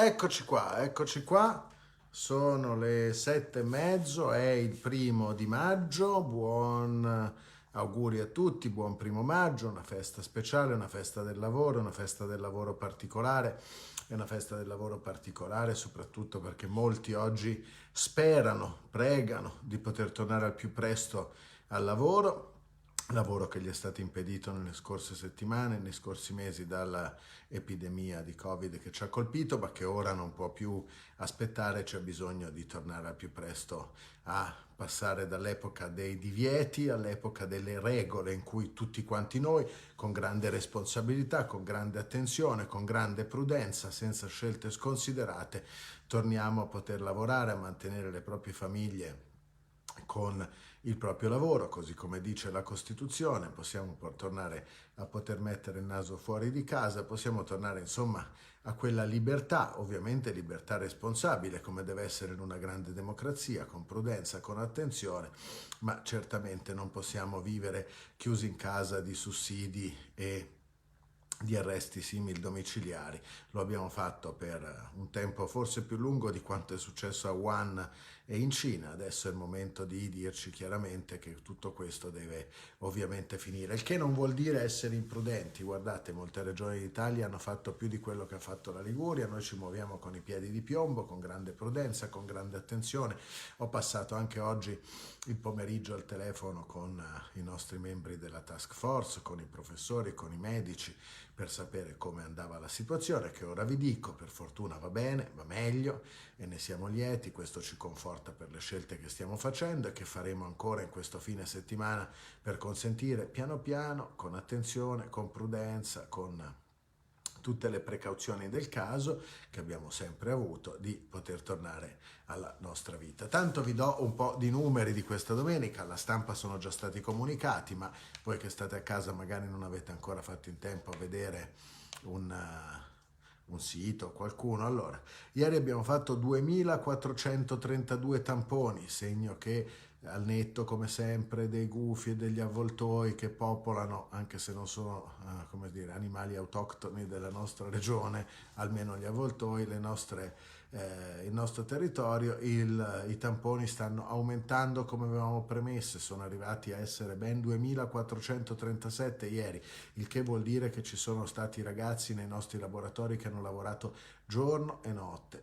Eccoci qua, sono le 7:30, è il 1° di maggio, buon auguri a tutti, buon 1° maggio, una festa speciale, una festa del lavoro particolare, è una festa del lavoro particolare soprattutto perché molti oggi sperano, pregano di poter tornare al più presto al lavoro che gli è stato impedito nelle scorse settimane, nei scorsi mesi dalla epidemia di Covid che ci ha colpito, ma che ora non può più aspettare, c'è bisogno di tornare al più presto a passare dall'epoca dei divieti all'epoca delle regole in cui tutti quanti noi, con grande responsabilità, con grande attenzione, con grande prudenza, senza scelte sconsiderate, torniamo a poter lavorare, a mantenere le proprie famiglie con il proprio lavoro, così come dice la Costituzione, possiamo tornare a poter mettere il naso fuori di casa, possiamo tornare insomma a quella libertà, ovviamente libertà responsabile come deve essere in una grande democrazia, con prudenza, con attenzione, ma certamente non possiamo vivere chiusi in casa di sussidi e di arresti simil domiciliari. Lo abbiamo fatto per un tempo forse più lungo di quanto è successo a Wuhan e in Cina. Adesso è il momento di dirci chiaramente che tutto questo deve ovviamente finire, il che non vuol dire essere imprudenti. Guardate, molte regioni d'Italia hanno fatto più di quello che ha fatto la Liguria, noi ci muoviamo con i piedi di piombo, con grande prudenza, con grande attenzione. Ho passato anche oggi il pomeriggio al telefono con i nostri membri della task force, con i professori, con i medici, per sapere come andava la situazione, che ora vi dico, per fortuna va bene, va meglio e ne siamo lieti, questo ci conforta per le scelte che stiamo facendo e che faremo ancora in questo fine settimana per consentire piano piano, con attenzione, con prudenza, con tutte le precauzioni del caso che abbiamo sempre avuto, di poter tornare alla nostra vita. Tanto vi do un po' di numeri di questa domenica, alla stampa sono già stati comunicati, ma voi che state a casa magari non avete ancora fatto in tempo a vedere un, un sito, qualcuno. Allora, ieri abbiamo fatto 2432 tamponi, segno che al netto come sempre dei gufi e degli avvoltoi che popolano, anche se non sono come dire, animali autoctoni della nostra regione, almeno gli avvoltoi, il nostro territorio, i tamponi stanno aumentando come avevamo premesso, sono arrivati a essere ben 2437 ieri, il che vuol dire che ci sono stati ragazzi nei nostri laboratori che hanno lavorato giorno e notte,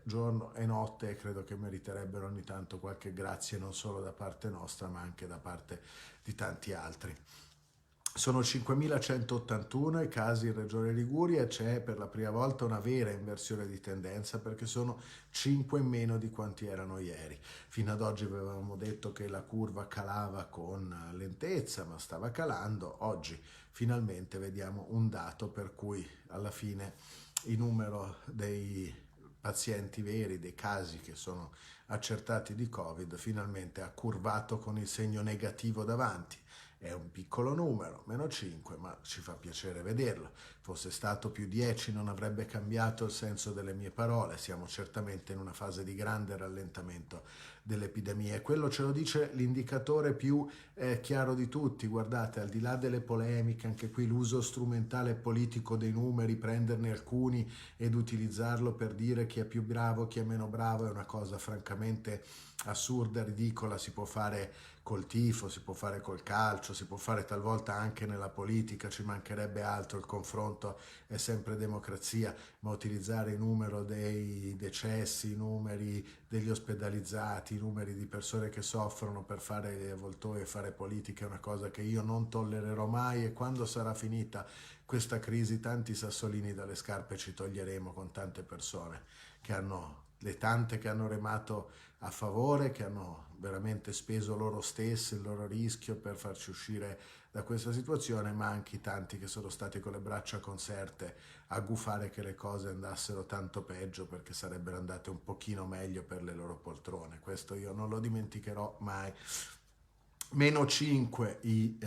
e credo che meriterebbero ogni tanto qualche grazie non solo da parte nostra ma anche da parte di tanti altri. Sono 5.181 i casi in Regione Liguria e c'è per la prima volta una vera inversione di tendenza perché sono 5 in meno di quanti erano ieri. Fino ad oggi avevamo detto che la curva calava con lentezza, ma stava calando. Oggi finalmente vediamo un dato per cui alla fine il numero dei pazienti veri, dei casi che sono accertati di Covid, finalmente ha curvato con il segno negativo davanti. È un piccolo numero, meno 5, ma ci fa piacere vederlo. Fosse stato più 10 non avrebbe cambiato il senso delle mie parole. Siamo certamente in una fase di grande rallentamento dell'epidemia e quello ce lo dice l'indicatore più chiaro di tutti. Guardate, al di là delle polemiche, anche qui l'uso strumentale e politico dei numeri, prenderne alcuni ed utilizzarlo per dire chi è più bravo, chi è meno bravo, è una cosa francamente assurda, ridicola. Si può fare col tifo, si può fare col calcio, si può fare talvolta anche nella politica, ci mancherebbe altro, il confronto è sempre democrazia, ma utilizzare il numero dei decessi, i numeri degli ospedalizzati, i numeri di persone che soffrono per fare gli avvoltoi e fare politica è una cosa che io non tollererò mai, e quando sarà finita questa crisi tanti sassolini dalle scarpe ci toglieremo con tante persone che hanno, le tante che hanno remato a favore, che hanno veramente speso loro stessi, il loro rischio per farci uscire da questa situazione, ma anche i tanti che sono stati con le braccia conserte a gufare che le cose andassero tanto peggio, perché sarebbero andate un pochino meglio per le loro poltrone. Questo io non lo dimenticherò mai. Meno 5 i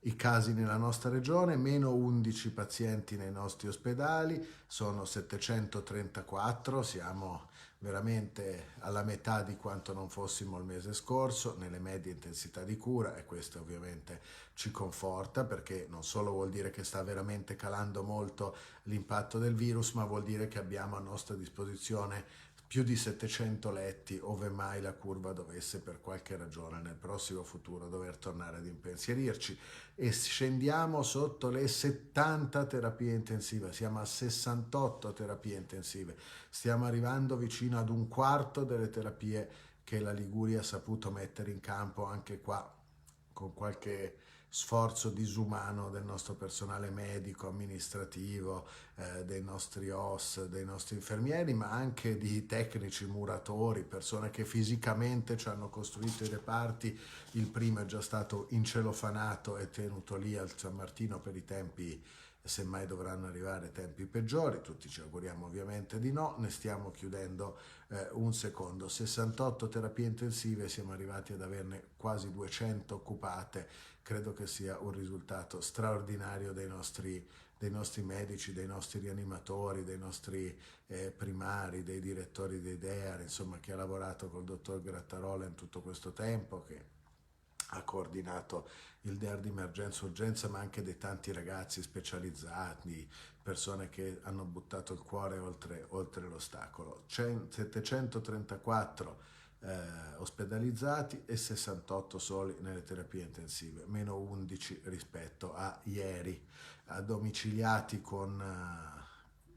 i casi nella nostra regione, meno 11 pazienti nei nostri ospedali, sono 734, siamo veramente alla metà di quanto non fossimo il mese scorso nelle medie intensità di cura, e questo ovviamente ci conforta, perché non solo vuol dire che sta veramente calando molto l'impatto del virus, ma vuol dire che abbiamo a nostra disposizione più di 700 letti, ove mai la curva dovesse per qualche ragione nel prossimo futuro dover tornare ad impensierirci, e scendiamo sotto le 70 terapie intensive, siamo a 68 terapie intensive, stiamo arrivando vicino ad un quarto delle terapie che la Liguria ha saputo mettere in campo, anche qua con qualche sforzo disumano del nostro personale medico, amministrativo, dei nostri OS, dei nostri infermieri, ma anche di tecnici, muratori, persone che fisicamente ci hanno costruito i reparti. Il primo è già stato incelofanato e tenuto lì al San Martino per i tempi, se mai dovranno arrivare tempi peggiori, tutti ci auguriamo ovviamente di no. Ne stiamo chiudendo un secondo. 68 terapie intensive, siamo arrivati ad averne quasi 200 occupate. Credo che sia un risultato straordinario dei nostri medici, dei nostri rianimatori, dei nostri primari, dei direttori dei DEAR, insomma, chi ha lavorato col dottor Grattarola in tutto questo tempo, che ha coordinato il DEAR di emergenza-urgenza, ma anche dei tanti ragazzi specializzati, persone che hanno buttato il cuore oltre l'ostacolo. 734 ospedalizzati e 68 soli nelle terapie intensive, meno 11 rispetto a ieri, domiciliati con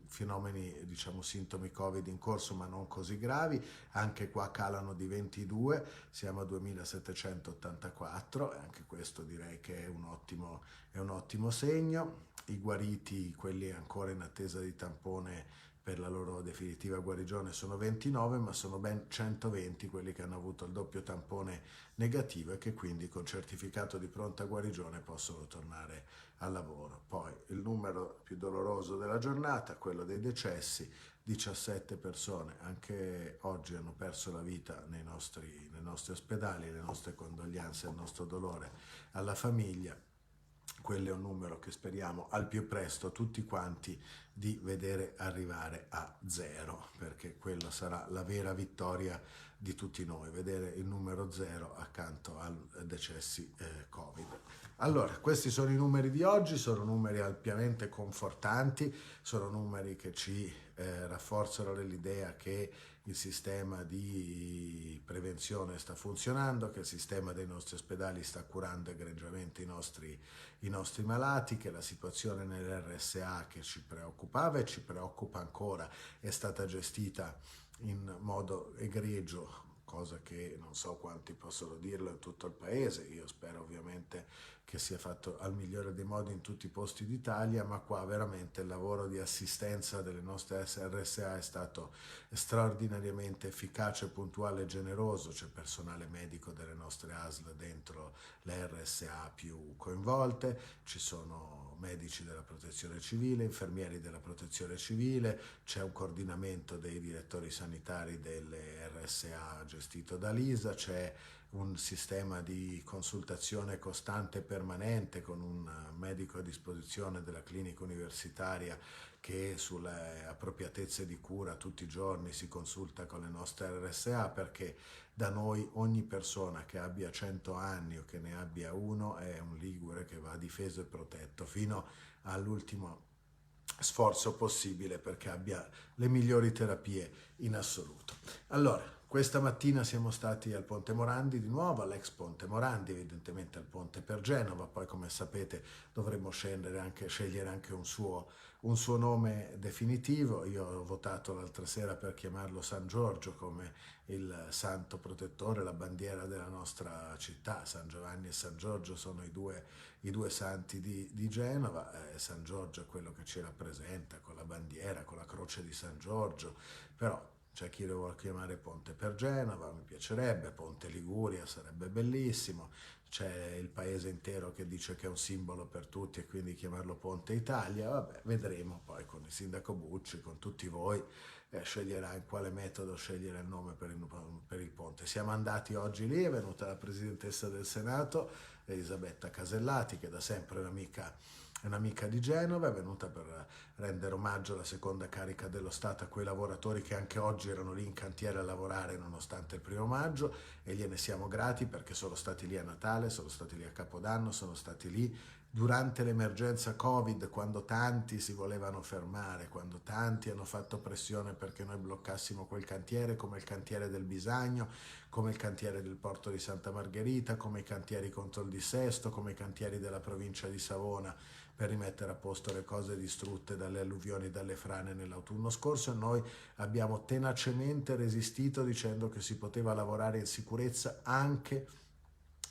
fenomeni, diciamo, sintomi Covid in corso ma non così gravi, anche qua calano di 22, siamo a 2784, e anche questo direi che è un ottimo segno. I guariti, quelli ancora in attesa di tampone per la loro definitiva guarigione, sono 29, ma sono ben 120 quelli che hanno avuto il doppio tampone negativo e che quindi con certificato di pronta guarigione possono tornare al lavoro. Poi il numero più doloroso della giornata, quello dei decessi: 17 persone anche oggi hanno perso la vita nei nostri ospedali. Le nostre condoglianze e il nostro dolore alla famiglia. Quello è un numero che speriamo al più presto tutti quanti di vedere arrivare a zero, perché quello sarà la vera vittoria di tutti noi, vedere il numero zero accanto ai decessi Covid. Allora, questi sono i numeri di oggi, sono numeri ampiamente confortanti, sono numeri che ci rafforzano nell'idea che il sistema di prevenzione sta funzionando, che il sistema dei nostri ospedali sta curando egregiamente i nostri malati, che la situazione nell'RSA, che ci preoccupava e ci preoccupa ancora, è stata gestita in modo egregio, cosa che non so quanti possono dirlo in tutto il paese. Io spero ovviamente che sia fatto al migliore dei modi in tutti i posti d'Italia, ma qua veramente il lavoro di assistenza delle nostre RSA è stato straordinariamente efficace, puntuale e generoso. C'è personale medico delle nostre ASL dentro le RSA più coinvolte, ci sono medici della protezione civile, infermieri della protezione civile, c'è un coordinamento dei direttori sanitari delle RSA gestito da Lisa, c'è un sistema di consultazione costante e permanente con un medico a disposizione della clinica universitaria che sulle appropriatezze di cura tutti i giorni si consulta con le nostre RSA, perché da noi ogni persona che abbia 100 anni o che ne abbia uno è un ligure che va difeso e protetto fino all'ultimo sforzo possibile perché abbia le migliori terapie in assoluto. Allora, questa mattina siamo stati al Ponte Morandi di nuovo, all'ex Ponte Morandi, evidentemente al ponte per Genova, poi come sapete dovremmo scegliere anche un suo nome definitivo. Io ho votato l'altra sera per chiamarlo San Giorgio, come il santo protettore, la bandiera della nostra città. San Giovanni e San Giorgio sono i due santi di Genova. San Giorgio è quello che ci rappresenta con la bandiera, con la croce di San Giorgio, però c'è chi lo vuole chiamare ponte per Genova, mi piacerebbe, ponte Liguria sarebbe bellissimo, c'è il paese intero che dice che è un simbolo per tutti e quindi chiamarlo Ponte Italia, vabbè, vedremo poi con il sindaco Bucci, con tutti voi, sceglierà in quale metodo scegliere il nome per il ponte. Siamo andati oggi lì, è venuta la Presidentessa del Senato, Elisabetta Casellati, che da sempre è un'amica di Genova, è venuta per rendere omaggio alla seconda carica dello Stato a quei lavoratori che anche oggi erano lì in cantiere a lavorare nonostante il 1° maggio, e gliene siamo grati perché sono stati lì a Natale, sono stati lì a Capodanno, sono stati lì durante l'emergenza Covid, quando tanti si volevano fermare, quando tanti hanno fatto pressione perché noi bloccassimo quel cantiere, come il cantiere del Bisagno, come il cantiere del Porto di Santa Margherita, come i cantieri contro il dissesto, come i cantieri della provincia di Savona per rimettere a posto le cose distrutte dalle alluvioni e dalle frane nell'autunno scorso, e noi abbiamo tenacemente resistito dicendo che si poteva lavorare in sicurezza anche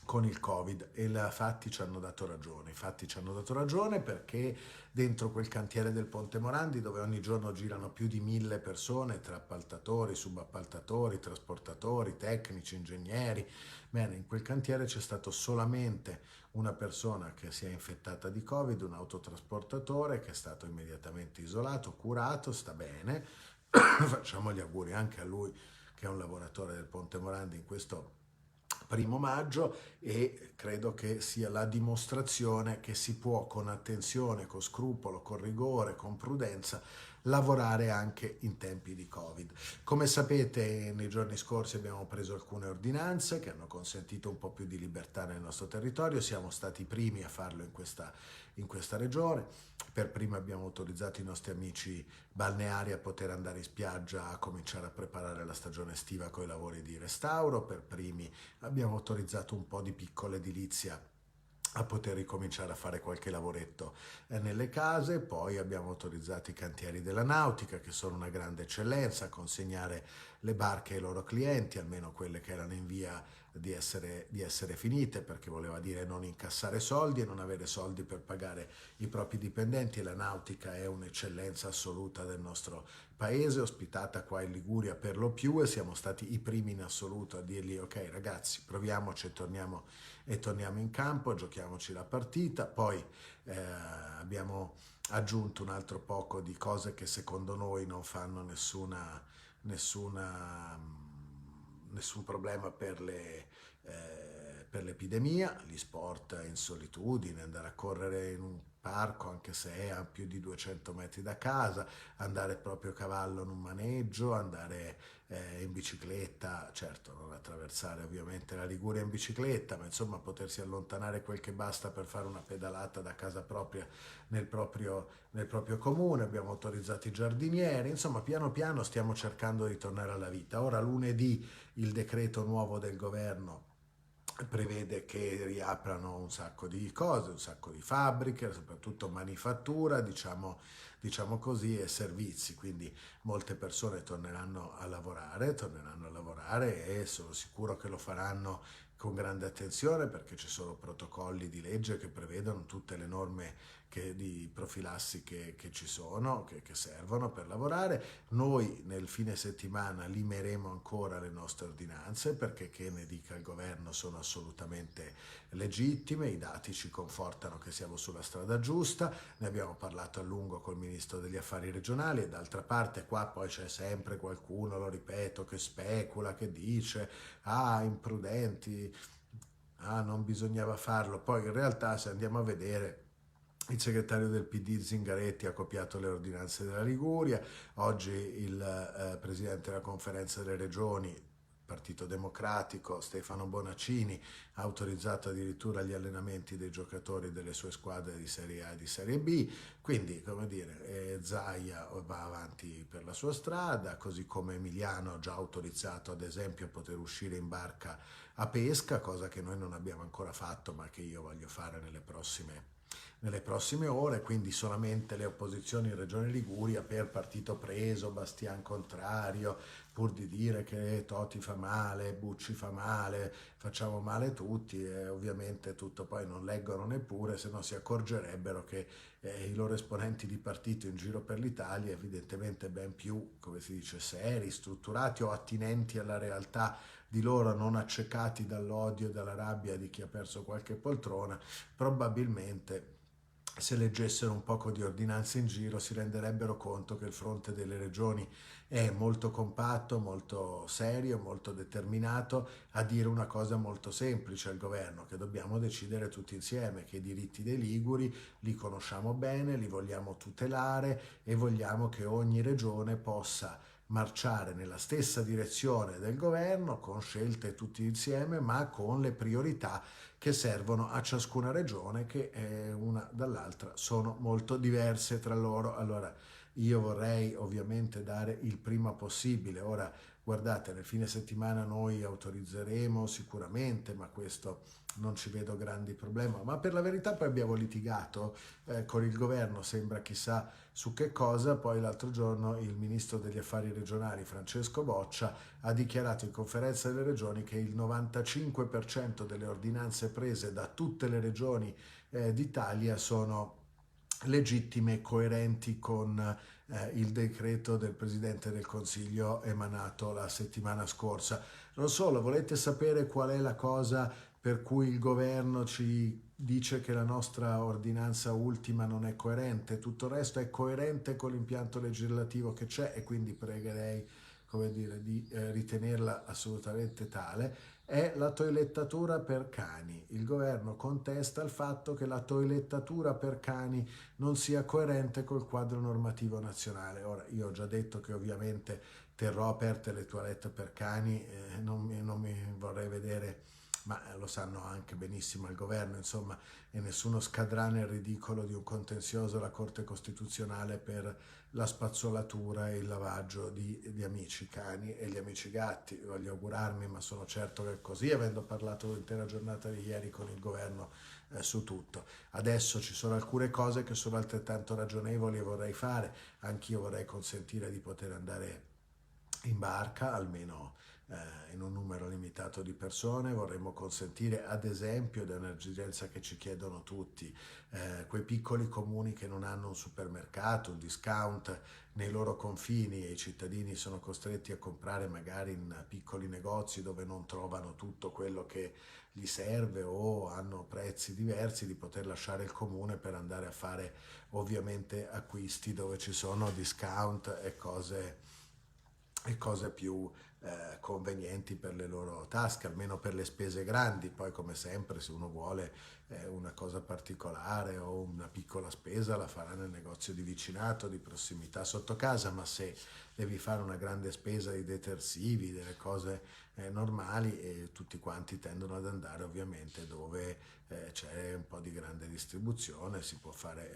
con il Covid, e i fatti ci hanno dato ragione. I fatti ci hanno dato ragione perché dentro quel cantiere del Ponte Morandi, dove ogni giorno girano più di 1000 persone tra appaltatori, subappaltatori, trasportatori, tecnici, ingegneri, bene, in quel cantiere c'è stato solamente una persona che si è infettata di Covid, un autotrasportatore che è stato immediatamente isolato, curato, sta bene. Facciamo gli auguri anche a lui, che è un lavoratore del Ponte Morandi in questo 1° maggio, e credo che sia la dimostrazione che si può con attenzione, con scrupolo, con rigore, con prudenza lavorare anche in tempi di Covid. Come sapete, nei giorni scorsi abbiamo preso alcune ordinanze che hanno consentito un po' più di libertà nel nostro territorio, siamo stati i primi a farlo in questa regione. Per prima abbiamo autorizzato i nostri amici balneari a poter andare in spiaggia, a cominciare a preparare la stagione estiva con i lavori di restauro. Per primi abbiamo autorizzato un po' di piccola edilizia a poter ricominciare a fare qualche lavoretto nelle case. Poi abbiamo autorizzato i cantieri della nautica, che sono una grande eccellenza, a consegnare le barche ai loro clienti, almeno quelle che erano in via di essere finite, perché voleva dire non incassare soldi e non avere soldi per pagare i propri dipendenti. E la nautica è un'eccellenza assoluta del nostro paese, ospitata qua in Liguria per lo più, e siamo stati i primi in assoluto a dirgli ok ragazzi, proviamoci e torniamo in campo, giochiamoci la partita. Poi abbiamo aggiunto un altro poco di cose che secondo noi non fanno nessuna, nessun problema per l'epidemia: gli sport in solitudine, andare a correre in un parco anche se è a più di 200 metri da casa, andare proprio a cavallo in un maneggio, andare in bicicletta, certo non attraversare ovviamente la Liguria in bicicletta, ma insomma potersi allontanare quel che basta per fare una pedalata da casa propria nel proprio comune. Abbiamo autorizzato i giardinieri, insomma piano piano stiamo cercando di tornare alla vita. Ora lunedì il decreto nuovo del governo prevede che riaprano un sacco di cose, un sacco di fabbriche, soprattutto manifattura, diciamo così, e servizi, quindi molte persone torneranno a lavorare, e sono sicuro che lo faranno con grande attenzione, perché ci sono protocolli di legge che prevedono tutte le norme di profilassi che ci sono, che servono per lavorare. Noi nel fine settimana limeremo ancora le nostre ordinanze, perché che ne dica il governo sono assolutamente legittime, i dati ci confortano che siamo sulla strada giusta, ne abbiamo parlato a lungo col ministro degli affari regionali, e d'altra parte qua poi c'è sempre qualcuno, lo ripeto, che specula, che dice imprudenti, non bisognava farlo. Poi in realtà, se andiamo a vedere, il segretario del PD Zingaretti ha copiato le ordinanze della Liguria, oggi il presidente della conferenza delle regioni, Partito Democratico, Stefano Bonaccini, ha autorizzato addirittura gli allenamenti dei giocatori delle sue squadre di Serie A e di Serie B. Quindi, come dire, Zaia va avanti per la sua strada, così come Emiliano ha già autorizzato ad esempio a poter uscire in barca a pesca, cosa che noi non abbiamo ancora fatto ma che io voglio fare nelle prossime ore. Quindi solamente le opposizioni in Regione Liguria per partito preso, Bastian contrario, pur di dire che Toti fa male, Bucci fa male, facciamo male tutti, e ovviamente tutto poi non leggono neppure, se no si accorgerebbero che i loro esponenti di partito in giro per l'Italia, evidentemente ben più, come si dice, seri, strutturati o attinenti alla realtà di loro, non accecati dall'odio e dalla rabbia di chi ha perso qualche poltrona, probabilmente se leggessero un poco di ordinanze in giro si renderebbero conto che il fronte delle regioni è molto compatto, molto serio, molto determinato a dire una cosa molto semplice al governo, che dobbiamo decidere tutti insieme che i diritti dei liguri li conosciamo bene, li vogliamo tutelare e vogliamo che ogni regione possa marciare nella stessa direzione del governo con scelte tutti insieme, ma con le priorità che servono a ciascuna regione, che una dall'altra sono molto diverse tra loro. Allora io vorrei ovviamente dare il prima possibile. Ora guardate, nel fine settimana noi autorizzeremo sicuramente, ma questo non ci vedo grandi problemi, ma per la verità poi abbiamo litigato con il governo, sembra chissà su che cosa. Poi l'altro giorno il ministro degli affari regionali Francesco Boccia ha dichiarato in conferenza delle regioni che il 95% delle ordinanze prese da tutte le regioni d'Italia sono legittime e coerenti con il decreto del Presidente del Consiglio emanato la settimana scorsa. Non solo, volete sapere qual è la cosa per cui il governo ci dice che la nostra ordinanza ultima non è coerente? Tutto il resto è coerente con l'impianto legislativo che c'è, e quindi pregherei, come dire, di ritenerla assolutamente tale. È la toilettatura per cani. Il governo contesta il fatto che la toilettatura per cani non sia coerente col quadro normativo nazionale. Ora, io ho già detto che ovviamente terrò aperte le toilette per cani, non mi vorrei vedere, ma lo sanno anche benissimo al governo, insomma, e nessuno scadrà nel ridicolo di un contenzioso alla Corte Costituzionale per la spazzolatura e il lavaggio di amici cani e gli amici gatti. Voglio augurarmi, ma sono certo che è così, avendo parlato l'intera giornata di ieri con il governo su tutto. Adesso ci sono alcune cose che sono altrettanto ragionevoli e vorrei fare. Anch'io vorrei consentire di poter andare in barca, almeno in un numero limitato di persone. Vorremmo consentire, ad esempio, ed è un'esigenza che ci chiedono tutti, quei piccoli comuni che non hanno un supermercato, un discount nei loro confini, e i cittadini sono costretti a comprare magari in piccoli negozi dove non trovano tutto quello che gli serve o hanno prezzi diversi, di poter lasciare il comune per andare a fare ovviamente acquisti dove ci sono discount e cose più convenienti per le loro tasche, almeno per le spese grandi. Poi, come sempre, se uno vuole una cosa particolare o una piccola spesa, la farà nel negozio di vicinato, di prossimità sotto casa, ma se devi fare una grande spesa di detersivi, delle cose normali, e tutti quanti tendono ad andare ovviamente dove c'è un po' di grande distribuzione, si può fare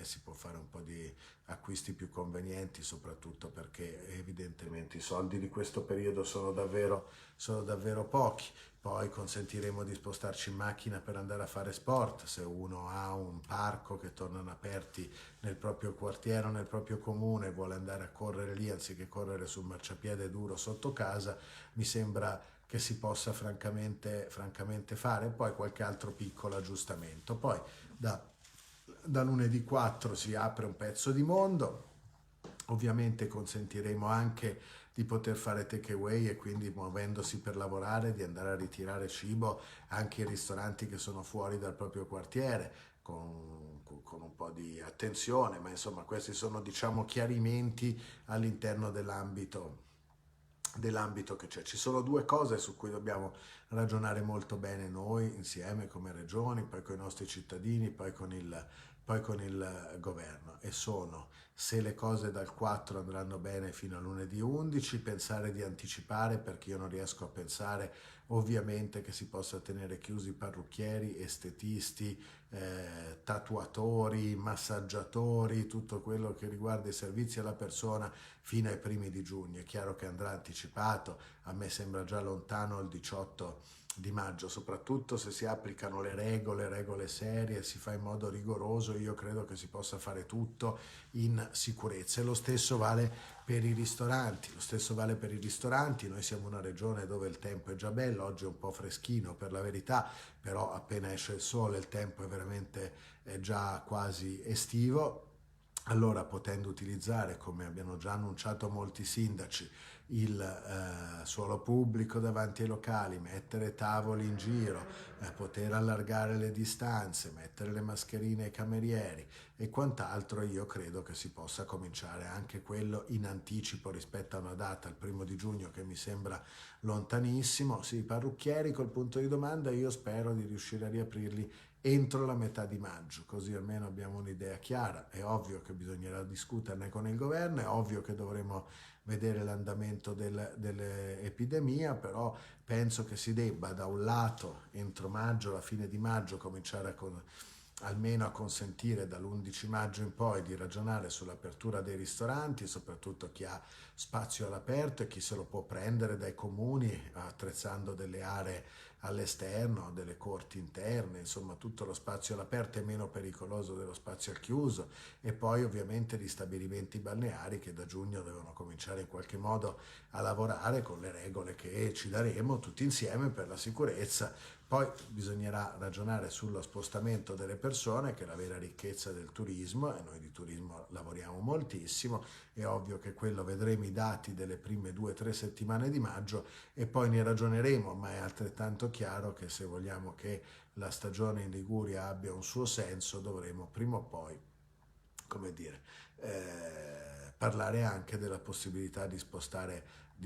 un po' di acquisti più convenienti, soprattutto perché evidentemente i soldi di questo periodo sono davvero pochi. Poi consentiremo di spostarci in macchina per andare a fare sport, se uno ha un parco che tornano aperti nel proprio quartiere o nel proprio comune, vuole andare a correre lì anziché correre sul marciapiede duro sotto casa, mi sembra che si possa francamente fare. Poi qualche altro piccolo aggiustamento. Poi da lunedì 4 si apre un pezzo di mondo. Ovviamente consentiremo anche di poter fare take away, e quindi, muovendosi per lavorare, di andare a ritirare cibo anche in ristoranti che sono fuori dal proprio quartiere, con un po' di attenzione, ma insomma questi sono, diciamo, chiarimenti all'interno dell'ambito che c'è. Ci sono due cose su cui dobbiamo ragionare molto bene noi insieme come regioni, poi con i nostri cittadini, poi con il governo, e sono: se le cose dal 4 andranno bene fino a lunedì 11, pensare di anticipare, perché io non riesco a pensare ovviamente che si possa tenere chiusi parrucchieri, estetisti, tatuatori, massaggiatori, tutto quello che riguarda i servizi alla persona fino ai primi di giugno. È chiaro che andrà anticipato, a me sembra già lontano il 18 di maggio, soprattutto se si applicano le regole serie, si fa in modo rigoroso. Io credo che si possa fare tutto in sicurezza, e lo stesso vale per i ristoranti. Noi siamo una regione dove il tempo è già bello, oggi è un po' freschino per la verità, però appena esce il sole il tempo è veramente già quasi estivo. allora potendo utilizzare, come abbiano già annunciato molti sindaci, il suolo pubblico davanti ai locali, mettere tavoli in giro, poter allargare le distanze, mettere le mascherine ai camerieri e quant'altro, io credo che si possa cominciare anche quello in anticipo rispetto a una data, il 1° giugno, che mi sembra lontanissimo. Sì, i parrucchieri, col punto di domanda, io spero di riuscire a riaprirli entro la metà di maggio, così almeno abbiamo un'idea chiara. È ovvio che bisognerà discuterne con il governo, è ovvio che dovremo vedere l'andamento dell'epidemia, però penso che si debba da un lato entro maggio, la fine di maggio, cominciare almeno a consentire dall'11 maggio in poi di ragionare sull'apertura dei ristoranti, soprattutto chi ha spazio all'aperto e chi se lo può prendere dai comuni attrezzando delle aree all'esterno, delle corti interne, insomma tutto lo spazio all'aperto è meno pericoloso dello spazio al chiuso, e poi ovviamente gli stabilimenti balneari che da giugno devono cominciare in qualche modo a lavorare con le regole che ci daremo tutti insieme per la sicurezza. Poi bisognerà ragionare sullo spostamento delle persone, che è la vera ricchezza del turismo, e noi di turismo lavoriamo moltissimo. È ovvio che quello vedremo i dati delle prime 2 o 3 settimane di maggio e poi ne ragioneremo, ma è altrettanto chiaro che se vogliamo che la stagione in Liguria abbia un suo senso, dovremo prima o poi, come dire, parlare anche della possibilità di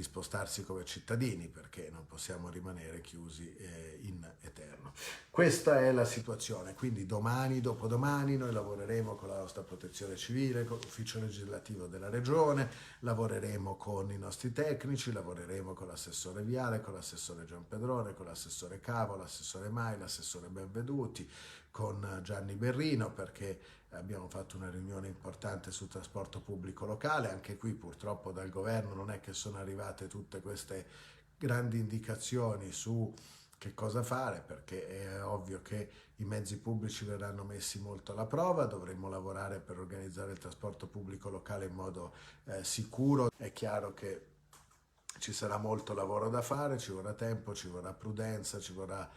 spostarsi come cittadini, perché non possiamo rimanere chiusi in eterno. Questa è la situazione, quindi domani, dopodomani, noi lavoreremo con la nostra protezione civile, con l'ufficio legislativo della regione, lavoreremo con i nostri tecnici, lavoreremo con l'assessore Viale, con l'assessore Giampedrone, con l'assessore Cavo, l'assessore Mai, l'assessore Benveduti, con Gianni Berrino, perché abbiamo fatto una riunione importante sul trasporto pubblico locale. Anche qui purtroppo dal governo non è che sono arrivate tutte queste grandi indicazioni su che cosa fare, perché è ovvio che i mezzi pubblici verranno messi molto alla prova, dovremmo lavorare per organizzare il trasporto pubblico locale in modo sicuro. È chiaro che ci sarà molto lavoro da fare, ci vorrà tempo, ci vorrà prudenza, ci vorrà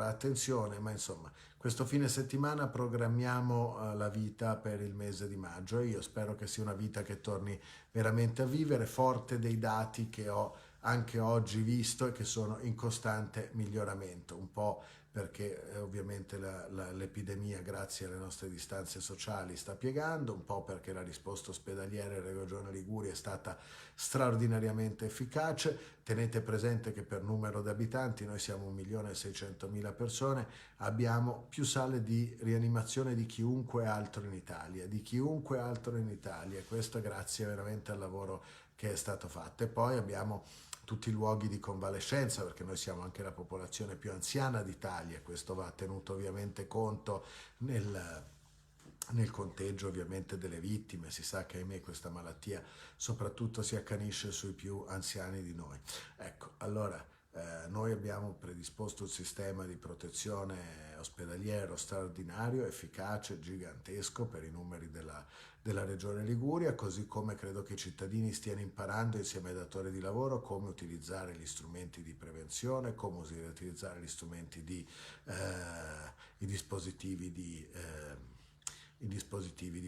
attenzione, ma insomma questo fine settimana programmiamo la vita per il mese di maggio e io spero che sia una vita che torni veramente a vivere, forte dei dati che ho anche oggi visto e che sono in costante miglioramento, un po' perché ovviamente l'epidemia, grazie alle nostre distanze sociali, sta piegando, un po' perché la risposta ospedaliera in Regione Liguria è stata straordinariamente efficace. Tenete presente che per numero di abitanti noi siamo 1.600.000 persone, abbiamo più sale di rianimazione di chiunque altro in Italia, questo grazie veramente al lavoro che è stato fatto. E poi abbiamo tutti i luoghi di convalescenza, perché noi siamo anche la popolazione più anziana d'Italia, questo va tenuto ovviamente conto nel conteggio ovviamente delle vittime. Si sa che ahimè questa malattia soprattutto si accanisce sui più anziani di noi. Ecco, allora noi abbiamo predisposto un sistema di protezione ospedaliero straordinario, efficace, gigantesco per i numeri della Regione Liguria, così come credo che i cittadini stiano imparando insieme ai datori di lavoro come utilizzare gli strumenti di prevenzione, come utilizzare gli strumenti i dispositivi di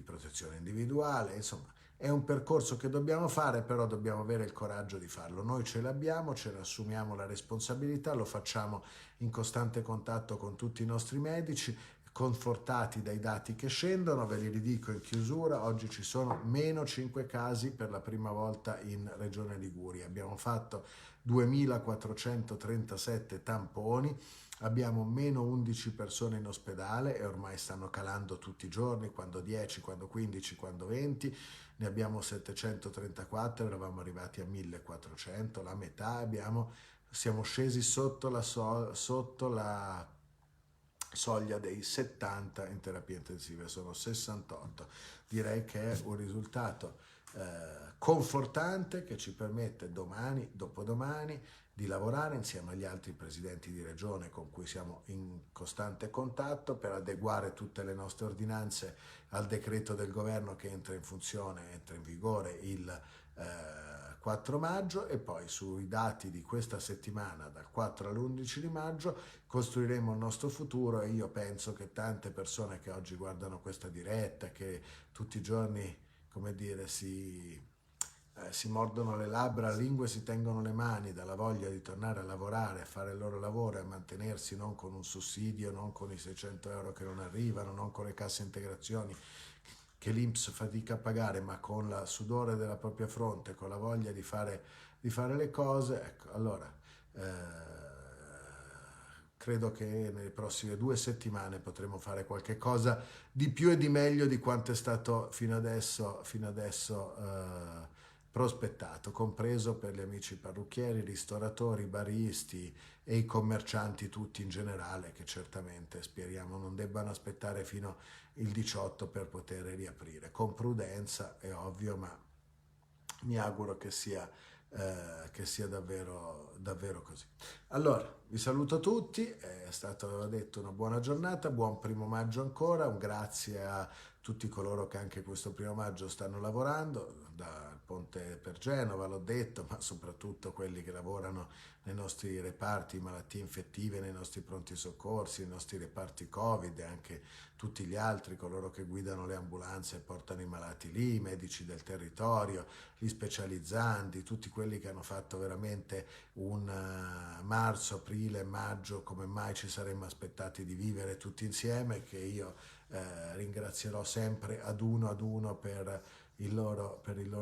protezione individuale. Insomma, è un percorso che dobbiamo fare, però dobbiamo avere il coraggio di farlo. Noi ce l'abbiamo, ce ne assumiamo la responsabilità, lo facciamo in costante contatto con tutti i nostri medici, confortati dai dati che scendono. Ve li ridico in chiusura: oggi ci sono meno 5 casi per la prima volta in Regione Liguria, abbiamo fatto 2.437 tamponi, abbiamo meno 11 persone in ospedale e ormai stanno calando tutti i giorni, quando 10, quando 15, quando 20, ne abbiamo 734, eravamo arrivati a 1.400, la metà. Siamo scesi sotto la soglia dei 70 in terapia intensiva, sono 68. Direi che è un risultato confortante che ci permette domani, dopodomani, di lavorare insieme agli altri presidenti di regione con cui siamo in costante contatto per adeguare tutte le nostre ordinanze al decreto del governo che entra in funzione, entra in vigore il 4 maggio e poi sui dati di questa settimana dal 4 all'11 di maggio costruiremo il nostro futuro, e io penso che tante persone che oggi guardano questa diretta, che tutti i giorni, come dire, si mordono le labbra, la lingua e si tengono le mani dalla voglia di tornare a lavorare, a fare il loro lavoro e a mantenersi, non con un sussidio, non con i 600 euro che non arrivano, non con le casse integrazioni che l'INPS fatica a pagare, ma con il sudore della propria fronte, con la voglia di fare le cose. Ecco, allora credo che nelle prossime 2 settimane potremo fare qualche cosa di più e di meglio di quanto è stato fino adesso prospettato, compreso per gli amici parrucchieri, ristoratori, baristi e i commercianti tutti in generale, che certamente speriamo non debbano aspettare fino il 18 per poter riaprire, con prudenza, è ovvio, ma mi auguro che sia davvero, davvero così. Allora, vi saluto tutti, è stato detto una buona giornata, buon 1° maggio ancora, un grazie a tutti coloro che anche questo 1° maggio stanno lavorando, dal ponte per Genova, l'ho detto, ma soprattutto quelli che lavorano nei nostri reparti malattie infettive, nei nostri pronti soccorsi, nei nostri reparti Covid, e anche tutti gli altri, coloro che guidano le ambulanze e portano i malati lì, i medici del territorio, gli specializzanti, tutti quelli che hanno fatto veramente un marzo, aprile, maggio come mai ci saremmo aspettati di vivere tutti insieme, che io ringrazierò sempre ad uno per il loro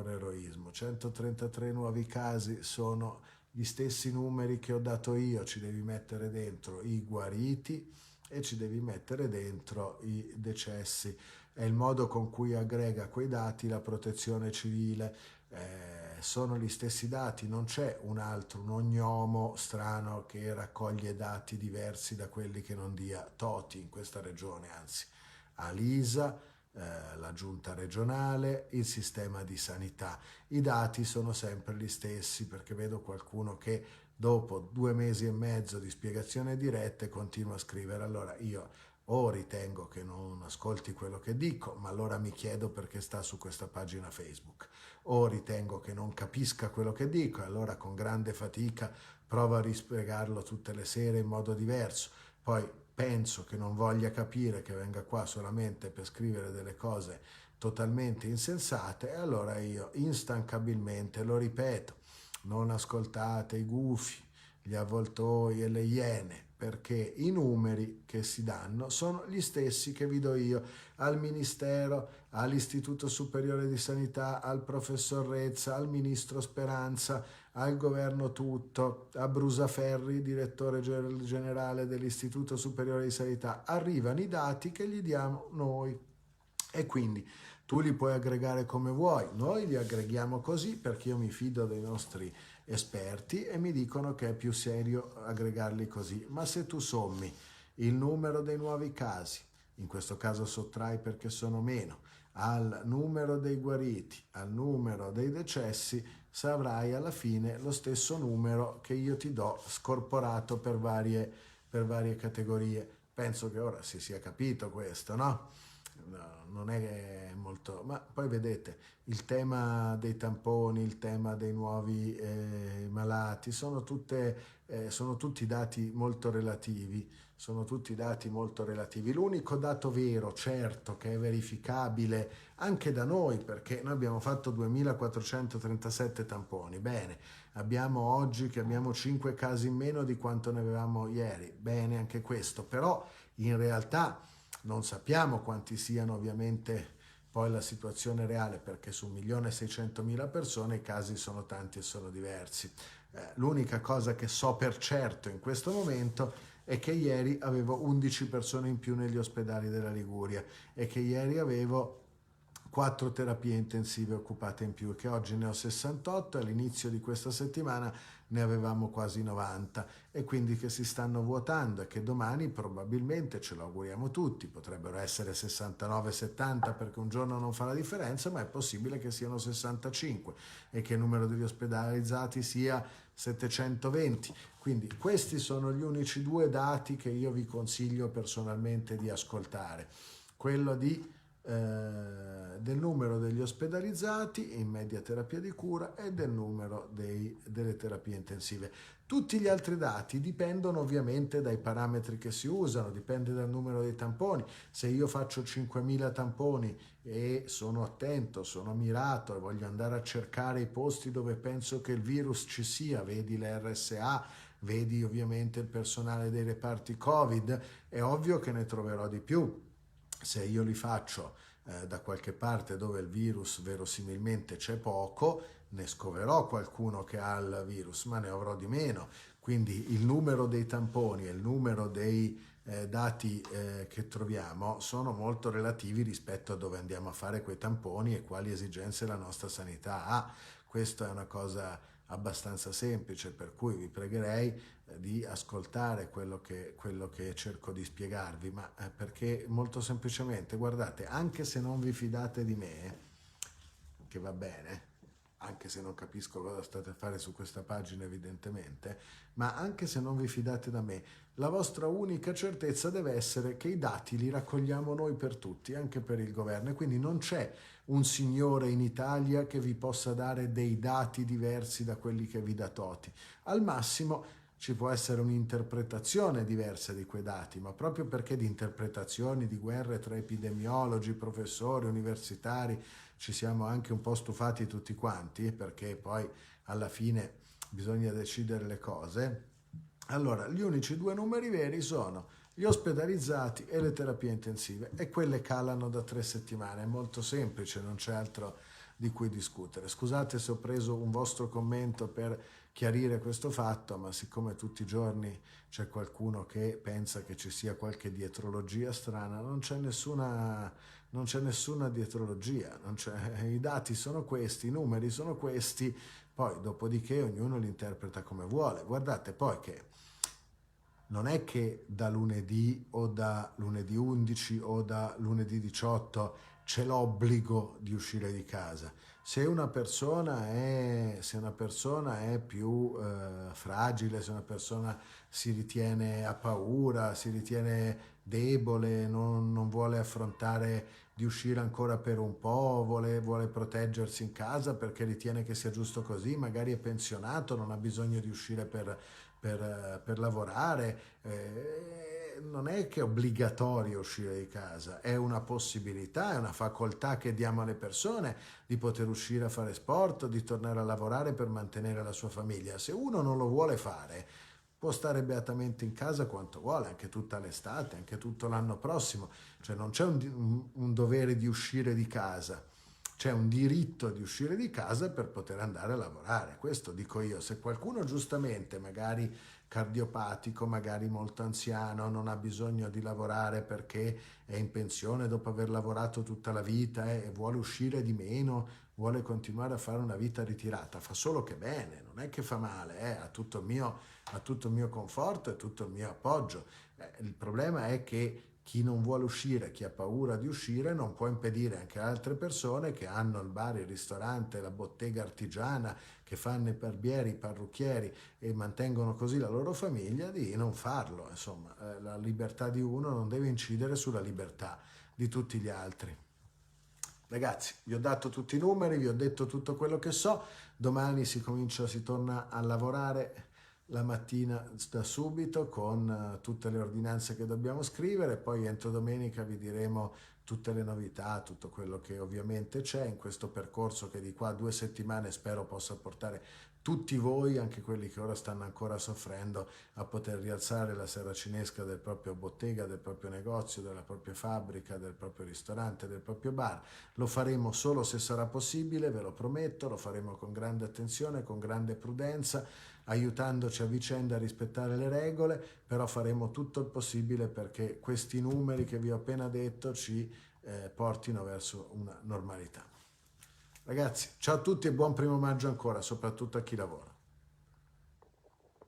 eroismo. 133 nuovi casi sono gli stessi numeri che ho dato io, ci devi mettere dentro i guariti e ci devi mettere dentro i decessi. È il modo con cui aggrega quei dati la Protezione Civile. Sono gli stessi dati, non c'è un ognomo strano che raccoglie dati diversi da quelli che non dia Toti in questa regione, anzi ha l'ISA, la giunta regionale, il sistema di sanità. I dati sono sempre gli stessi, perché vedo qualcuno che dopo 2 mesi e mezzo di spiegazione dirette continua a scrivere. Allora io o ritengo che non ascolti quello che dico, ma allora mi chiedo perché sta su questa pagina Facebook, o ritengo che non capisca quello che dico e allora con grande fatica provo a rispiegarlo tutte le sere in modo diverso. Poi penso che non voglia capire, che venga qua solamente per scrivere delle cose totalmente insensate, e allora io instancabilmente lo ripeto: non ascoltate i gufi, gli avvoltoi e le iene, perché i numeri che si danno sono gli stessi che vi do io al Ministero, all'Istituto Superiore di Sanità, al professor Rezza, al Ministro Speranza, al governo tutto, a Brusaferri, direttore generale dell'Istituto Superiore di Sanità. Arrivano i dati che gli diamo noi, e quindi tu li puoi aggregare come vuoi, noi li aggreghiamo così perché io mi fido dei nostri esperti e mi dicono che è più serio aggregarli così. Ma se tu sommi il numero dei nuovi casi, in questo caso sottrai perché sono meno, al numero dei guariti, al numero dei decessi, avrai alla fine lo stesso numero che io ti do scorporato per varie categorie. Penso che ora si sia capito questo, no? No, non è molto, ma poi vedete il tema dei tamponi, il tema dei nuovi malati, sono tutti dati molto relativi, L'unico dato vero, certo, che è verificabile anche da noi, perché noi abbiamo fatto 2437 tamponi, bene, abbiamo oggi che abbiamo 5 casi in meno di quanto ne avevamo ieri, bene anche questo, però in realtà non sappiamo quanti siano ovviamente poi la situazione reale, perché su 1.600.000 persone i casi sono tanti e sono diversi. L'unica cosa che so per certo in questo momento è che ieri avevo 11 persone in più negli ospedali della Liguria e che ieri avevo 4 terapie intensive occupate in più, che oggi ne ho 68 e all'inizio di questa settimana ne avevamo quasi 90, e quindi che si stanno vuotando e che domani probabilmente, ce lo auguriamo tutti, potrebbero essere 69-70 perché un giorno non fa la differenza, ma è possibile che siano 65 e che il numero degli ospedalizzati sia 720. Quindi questi sono gli unici 2 dati che io vi consiglio personalmente di ascoltare: quello di del numero degli ospedalizzati in media terapia di cura e del numero delle terapie intensive. Tutti gli altri dati dipendono ovviamente dai parametri che si usano, dipende dal numero dei tamponi. Se io faccio 5.000 tamponi e sono attento, sono mirato e voglio andare a cercare i posti dove penso che il virus ci sia, vedi le RSA, vedi ovviamente il personale dei reparti Covid, è ovvio che ne troverò di più. Se io li faccio da qualche parte dove il virus verosimilmente c'è poco, ne scoverò qualcuno che ha il virus, ma ne avrò di meno. Quindi il numero dei tamponi e il numero dei dati che troviamo sono molto relativi rispetto a dove andiamo a fare quei tamponi e quali esigenze la nostra sanità ha. Questa è una cosa abbastanza semplice, per cui vi pregherei di ascoltare quello che cerco di spiegarvi, ma perché molto semplicemente, guardate, anche se non vi fidate di me, che va bene, anche se non capisco cosa state a fare su questa pagina evidentemente, ma anche se non vi fidate da me, la vostra unica certezza deve essere che i dati li raccogliamo noi per tutti, anche per il governo, e quindi non c'è un signore in Italia che vi possa dare dei dati diversi da quelli che vi dà Toti. Al massimo ci può essere un'interpretazione diversa di quei dati, ma proprio perché di interpretazioni, di guerre tra epidemiologi, professori, universitari, ci siamo anche un po' stufati tutti quanti, perché poi alla fine bisogna decidere le cose. Allora, gli unici due numeri veri sono gli ospedalizzati e le terapie intensive, e quelle calano da 3 settimane. È molto semplice, non c'è altro di cui discutere. Scusate se ho preso un vostro commento per chiarire questo fatto, ma siccome tutti i giorni c'è qualcuno che pensa che ci sia qualche dietrologia strana, non c'è nessuna dietrologia, i dati sono questi, i numeri sono questi, poi dopodiché ognuno li interpreta come vuole. Guardate poi che non è che da lunedì o da lunedì 11 o da lunedì 18 c'è l'obbligo di uscire di casa. Se una persona è più fragile, se una persona si ritiene a paura, si ritiene debole, non vuole affrontare di uscire ancora per un po', vuole proteggersi in casa perché ritiene che sia giusto così, magari è pensionato, non ha bisogno di uscire per lavorare, non è che è obbligatorio uscire di casa, è una possibilità, è una facoltà che diamo alle persone di poter uscire a fare sport, di tornare a lavorare per mantenere la sua famiglia. Se uno non lo vuole fare, può stare beatamente in casa quanto vuole, anche tutta l'estate, anche tutto l'anno prossimo, cioè non c'è un dovere di uscire di casa, c'è un diritto di uscire di casa per poter andare a lavorare. Questo dico io. Se qualcuno giustamente, magari cardiopatico, magari molto anziano, non ha bisogno di lavorare perché è in pensione dopo aver lavorato tutta la vita e vuole uscire di meno, vuole continuare a fare una vita ritirata, fa solo che bene, non è che fa male, ha tutto il mio conforto e tutto il mio appoggio. Il problema è che chi non vuole uscire, chi ha paura di uscire, non può impedire anche ad altre persone che hanno il bar, il ristorante, la bottega artigiana, che fanno i barbieri, i parrucchieri e mantengono così la loro famiglia, di non farlo. Insomma, la libertà di uno non deve incidere sulla libertà di tutti gli altri. Ragazzi, vi ho dato tutti i numeri, vi ho detto tutto quello che so. Domani si torna a lavorare la mattina da subito con tutte le ordinanze che dobbiamo scrivere, poi entro domenica vi diremo tutte le novità, tutto quello che ovviamente c'è in questo percorso che di qua a 2 settimane spero possa portare tutti voi, anche quelli che ora stanno ancora soffrendo, a poter rialzare la seracinesca del proprio bottega, del proprio negozio, della propria fabbrica, del proprio ristorante, del proprio bar. Lo faremo solo se sarà possibile, ve lo prometto, lo faremo con grande attenzione, con grande prudenza, aiutandoci a vicenda a rispettare le regole, però faremo tutto il possibile perché questi numeri che vi ho appena detto ci portino verso una normalità. Ragazzi, ciao a tutti e buon 1° maggio ancora, soprattutto a chi lavora.